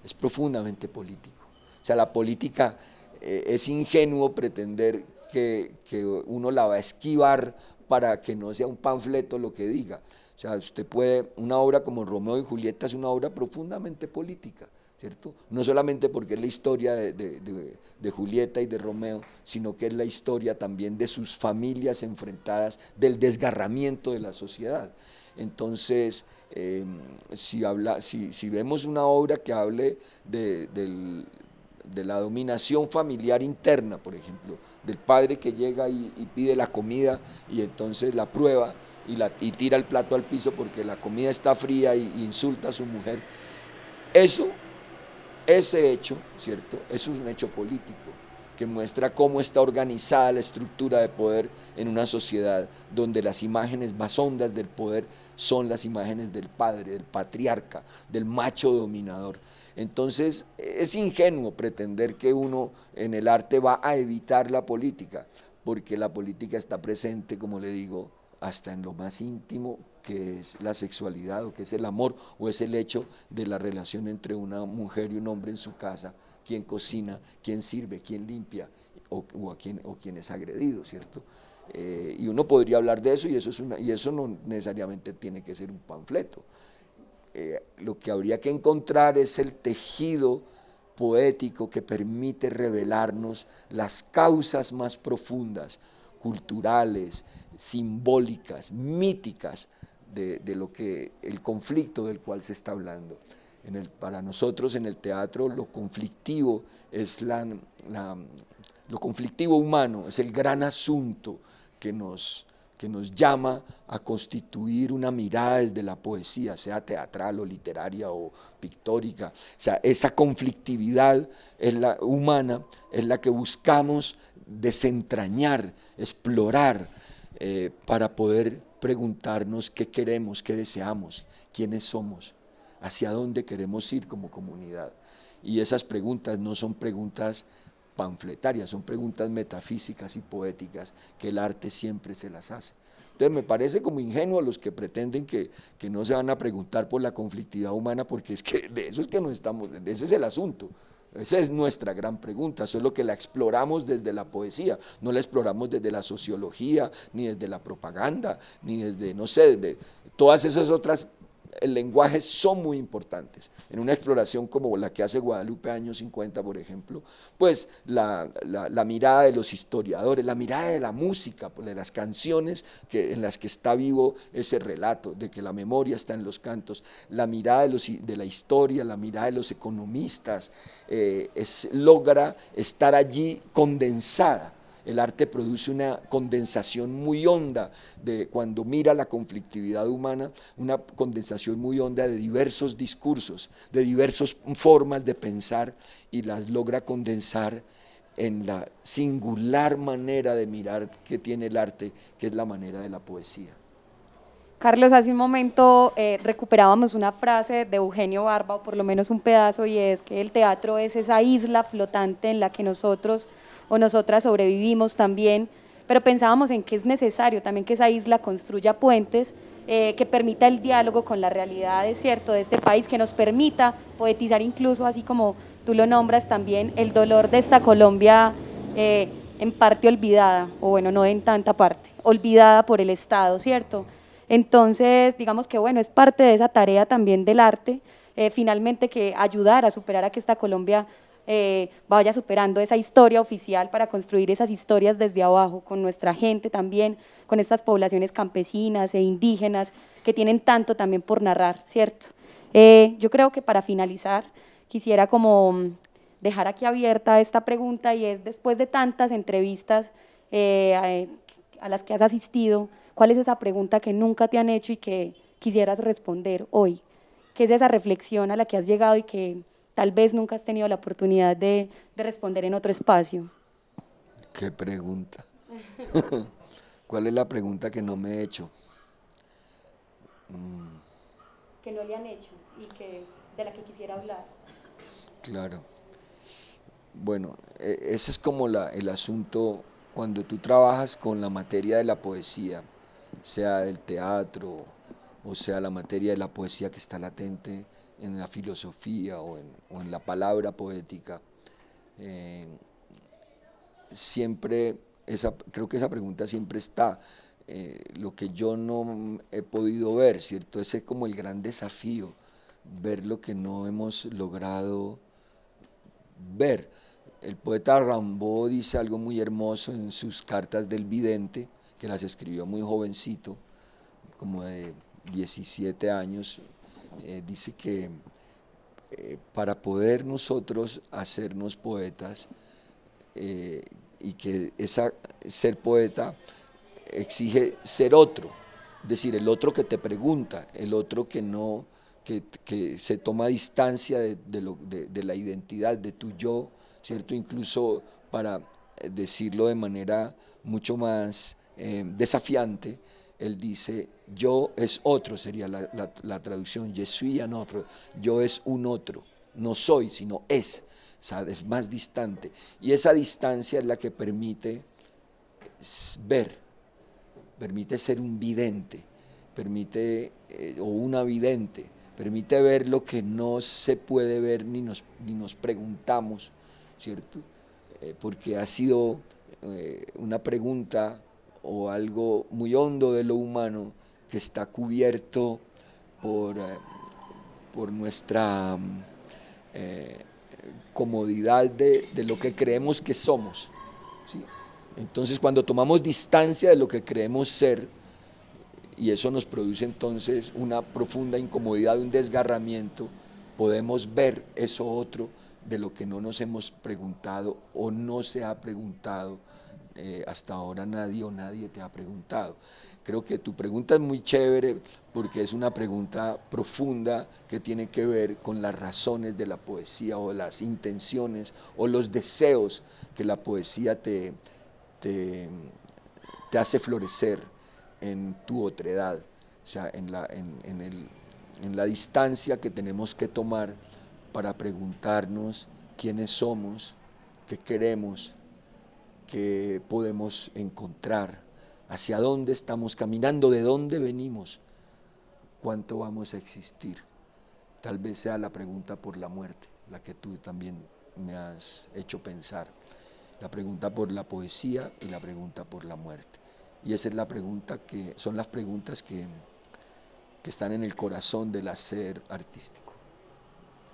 es profundamente político. O sea, la política es ingenuo pretender que uno la va a esquivar para que no sea un panfleto lo que diga. O sea, una obra como Romeo y Julieta es una obra profundamente política, ¿cierto? No solamente porque es la historia de Julieta y de Romeo, sino que es la historia también de sus familias enfrentadas, del desgarramiento de la sociedad. Entonces, si vemos una obra que hable de la dominación familiar interna, por ejemplo, del padre que llega y pide la comida y entonces la prueba y tira el plato al piso porque la comida está fría y insulta a su mujer, ese hecho, ¿cierto? Es un hecho político que muestra cómo está organizada la estructura de poder en una sociedad donde las imágenes más hondas del poder son las imágenes del padre, del patriarca, del macho dominador. Entonces, es ingenuo pretender que uno en el arte va a evitar la política, porque la política está presente, como le digo, hasta en lo más íntimo, que es la sexualidad, o que es el amor, o es el hecho de la relación entre una mujer y un hombre en su casa, quién cocina, quién sirve, quién limpia, o quién es agredido, ¿cierto? Y uno podría hablar de eso, y eso no necesariamente tiene que ser un panfleto. Lo que habría que encontrar es el tejido poético que permite revelarnos las causas más profundas, culturales, simbólicas, míticas, de lo que el conflicto del cual se está hablando. Para nosotros en el teatro lo conflictivo es lo conflictivo humano, es el gran asunto que nos llama a constituir una mirada desde la poesía, sea teatral o literaria o pictórica. O sea, esa conflictividad humana es la que buscamos desentrañar, explorar, para poder preguntarnos qué queremos, qué deseamos, quiénes somos, hacia dónde queremos ir como comunidad. Y esas preguntas no son preguntas panfletarias, son preguntas metafísicas y poéticas que el arte siempre se las hace. Entonces me parece como ingenuo a los que pretenden que no se van a preguntar por la conflictividad humana, porque es que de eso es que nos estamos, de ese es el asunto. Esa es nuestra gran pregunta, solo que la exploramos desde la poesía, no la exploramos desde la sociología, ni desde la propaganda, ni desde, no sé, desde todas esas otras. El lenguaje son muy importantes. En una exploración como la que hace Guadalupe años 50, por ejemplo, pues la mirada de los historiadores, la mirada de la música, de las canciones en las que está vivo ese relato, de que la memoria está en los cantos, la mirada de la historia, la mirada de los economistas, logra estar allí condensada. El arte produce una condensación muy honda de cuando mira la conflictividad humana, una condensación muy honda de diversos discursos, de diversas formas de pensar, y las logra condensar en la singular manera de mirar que tiene el arte, que es la manera de la poesía. Carlos, hace un momento recuperábamos una frase de Eugenio Barba, o por lo menos un pedazo, y es que el teatro es esa isla flotante en la que nosotros o nosotras sobrevivimos también, pero pensábamos en que es necesario también que esa isla construya puentes que permita el diálogo con la realidad, es cierto, de este país, que nos permita poetizar incluso, así como tú lo nombras también, el dolor de esta Colombia en parte olvidada, o bueno, no en tanta parte, olvidada por el Estado, ¿cierto? Entonces, digamos que bueno, es parte de esa tarea también del arte, finalmente que ayudar a superar a que esta Colombia vaya superando esa historia oficial para construir esas historias desde abajo, con nuestra gente también, con estas poblaciones campesinas e indígenas que tienen tanto también por narrar, ¿cierto? Yo creo que para finalizar quisiera como dejar aquí abierta esta pregunta, y es, después de tantas entrevistas a las que has asistido, ¿cuál es esa pregunta que nunca te han hecho y que quisieras responder hoy? ¿Qué es esa reflexión a la que has llegado y que tal vez nunca has tenido la oportunidad de responder en otro espacio? ¿Qué pregunta? ¿Cuál es la pregunta que no me he hecho? Que no le han hecho y de la que quisiera hablar. Claro. Bueno, ese es como el asunto cuando tú trabajas con la materia de la poesía, sea del teatro o sea la materia de la poesía que está latente en la filosofía o en la palabra poética. Siempre, creo que esa pregunta siempre está. Lo que yo no he podido ver, ¿cierto? Ese es como el gran desafío, ver lo que no hemos logrado ver. El poeta Rimbaud dice algo muy hermoso en sus cartas del vidente, que las escribió muy jovencito, como de 17 años. Dice que para poder nosotros hacernos poetas, y que ser poeta exige ser otro, es decir, el otro que te pregunta, el otro que no, que se toma distancia de la identidad, de tu yo, ¿cierto? Incluso para decirlo de manera mucho más desafiante, él dice, yo es otro, sería la traducción, je suis un autre, yo es un otro, no soy, sino es, o sea, es más distante. Y esa distancia es la que permite ver, permite ser un vidente, permite, o una vidente, permite ver lo que no se puede ver ni nos preguntamos, ¿cierto? Porque ha sido una pregunta o algo muy hondo de lo humano que está cubierto por nuestra comodidad de lo que creemos que somos, ¿sí? Entonces, cuando tomamos distancia de lo que creemos ser, y eso nos produce entonces una profunda incomodidad, un desgarramiento, podemos ver eso otro de lo que no nos hemos preguntado o no se ha preguntado. Hasta ahora nadie te ha preguntado. Creo que tu pregunta es muy chévere porque es una pregunta profunda que tiene que ver con las razones de la poesía o las intenciones o los deseos que la poesía te te hace florecer en tu otredad, o sea, en la distancia que tenemos que tomar para preguntarnos quiénes somos, qué queremos, qué podemos encontrar, hacia dónde estamos caminando, de dónde venimos, cuánto vamos a existir. Tal vez sea la pregunta por la muerte, la que tú también me has hecho pensar, la pregunta por la poesía y la pregunta por la muerte. Y esa es la pregunta son las preguntas que están en el corazón del hacer artístico.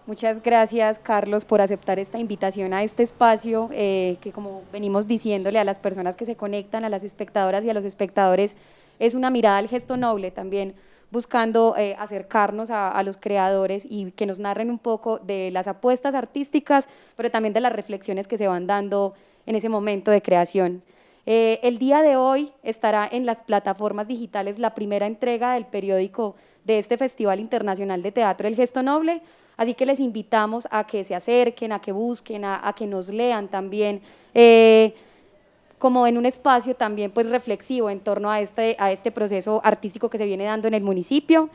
Muchas gracias, Carlos, por aceptar esta invitación a este espacio que, como venimos diciéndole a las personas que se conectan, a las espectadoras y a los espectadores, es una mirada al gesto noble también, buscando acercarnos a los creadores y que nos narren un poco de las apuestas artísticas, pero también de las reflexiones que se van dando en ese momento de creación. El día de hoy estará en las plataformas digitales la primera entrega del periódico de este Festival Internacional de Teatro El Gesto Noble, así que les invitamos a que se acerquen, a que busquen, a que nos lean también, como en un espacio también pues reflexivo en torno a este proceso artístico que se viene dando en el municipio.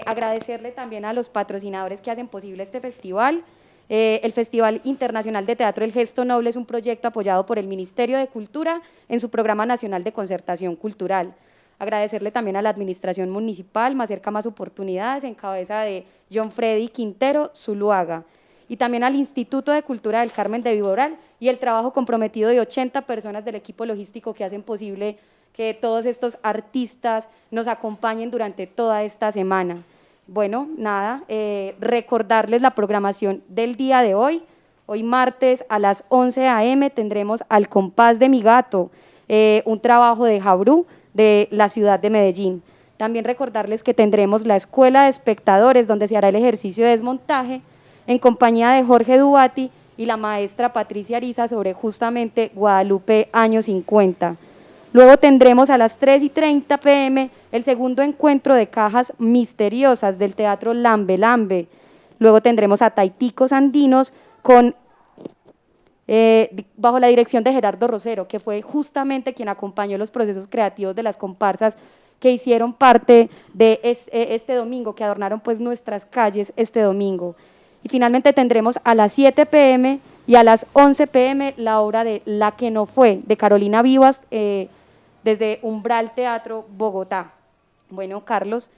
Agradecerle también a los patrocinadores que hacen posible este festival. El Festival Internacional de Teatro El Gesto Noble es un proyecto apoyado por el Ministerio de Cultura en su Programa Nacional de Concertación Cultural. Agradecerle también a la Administración Municipal, Más Cerca, Más Oportunidades, en cabeza de John Freddy Quintero Zuluaga, y también al Instituto de Cultura del Carmen de Viboral y el trabajo comprometido de 80 personas del equipo logístico que hacen posible que todos estos artistas nos acompañen durante toda esta semana. Bueno, nada, recordarles la programación del día de hoy. Hoy martes a las 11 a.m. tendremos Al compás de mi gato, un trabajo de Jabrú de la ciudad de Medellín. También recordarles que tendremos la Escuela de Espectadores, donde se hará el ejercicio de desmontaje en compañía de Jorge Dubati y la maestra Patricia Ariza sobre justamente Guadalupe año 50. Luego tendremos a las 3:30 p.m. el segundo encuentro de cajas misteriosas del Teatro Lambe Lambe. Luego tendremos a Taiticos Andinos bajo la dirección de Gerardo Rosero, que fue justamente quien acompañó los procesos creativos de las comparsas que hicieron parte de este domingo, que adornaron pues nuestras calles este domingo. Y finalmente tendremos a las 7 p.m. y a las 11 p.m. la obra de La que no fue, de Carolina Vivas, desde Umbral Teatro, Bogotá. Bueno, Carlos,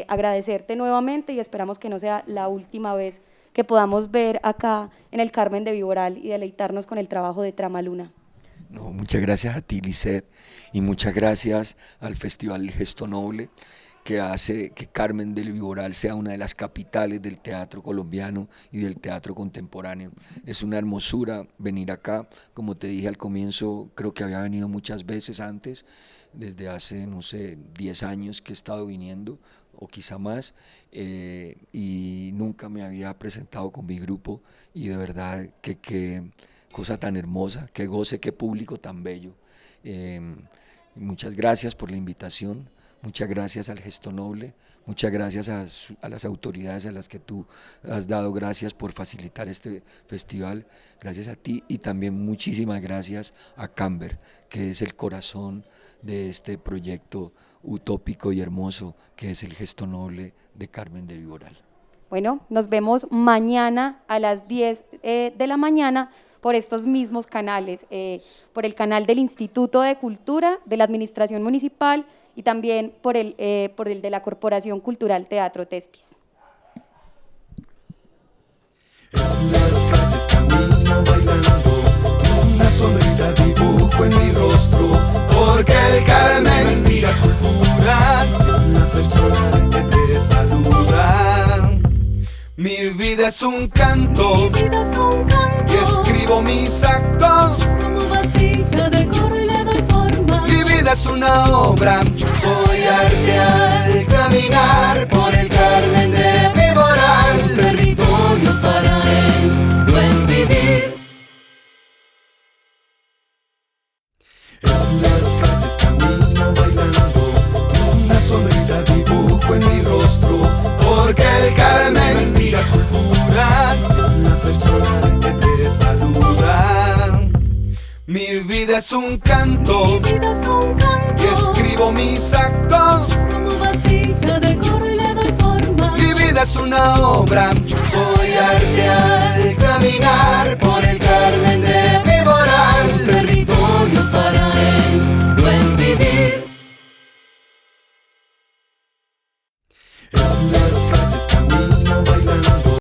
agradecerte nuevamente y esperamos que no sea la última vez que podamos ver acá en el Carmen de Viboral y deleitarnos con el trabajo de Tramaluna. No, muchas gracias a ti, Lisset, y muchas gracias al Festival El Gesto Noble, que hace que Carmen del Viboral sea una de las capitales del teatro colombiano y del teatro contemporáneo. Es una hermosura venir acá, como te dije al comienzo, creo que había venido muchas veces antes, desde hace, no sé, 10 años que he estado viniendo, o quizá más, y nunca me había presentado con mi grupo, y de verdad que cosa tan hermosa, qué goce, qué público tan bello. Muchas gracias por la invitación. Muchas gracias al Gesto Noble, muchas gracias a las autoridades a las que tú has dado gracias por facilitar este festival, gracias a ti y también muchísimas gracias a Camber, que es el corazón de este proyecto utópico y hermoso que es el Gesto Noble de Carmen de Viboral. Bueno, nos vemos mañana a las 10 de la mañana por estos mismos canales, por el canal del Instituto de Cultura, de la Administración Municipal y también por el de la Corporación Cultural Teatro Tespis. En las calles camino bailando, una sonrisa dibujo en mi rostro, porque el Carmen inspira cultura, una persona que te saluda. Mi vida es un canto, Mi vida es un canto, y escribo mis actos. como vasija decoro y le doy forma. Mi vida es una obra, yo soy arte al caminar por el Carmen de Viboral, Territorio para el buen vivir. En las calles camino bailando, una sonrisa dibujo en mi rostro, porque el Carmen inspira cultura, una persona que te saluda. Mi vida vida es un canto Mi vida es un canto. y escribo mis actos. Como vasija decoro y le doy forma. Mi vida es una obra, soy arte al caminar por el Carmen de Viboral, Territorio para el buen vivir. En las